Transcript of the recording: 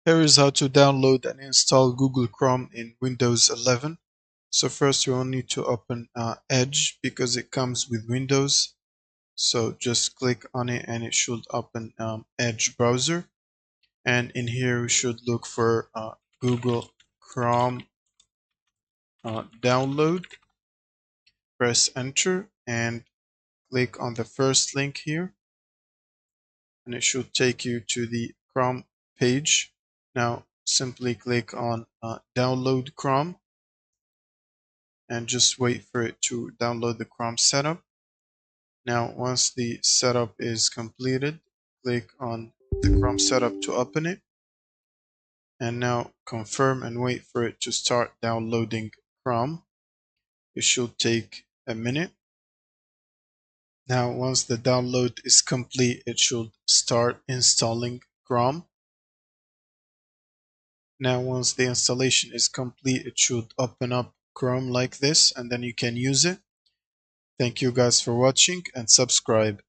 Here is how to download and install Google Chrome in Windows 11. So first you will need to open Edge because it comes with Windows. So just click on it and it should open Edge browser. And in here we should look for Google Chrome download. Press enter and click on the first link here. And it should take you to the Chrome page. Now simply click on download Chrome and just wait for it to download the Chrome setup. Now once the setup is completed, click on the Chrome setup to open it. And now confirm and wait for it to start downloading Chrome. It should take a minute. Now once the download is complete, it should start installing Chrome. Now once the installation is complete, it should open up Chrome like this and then you can use it. Thank you guys for watching and subscribe.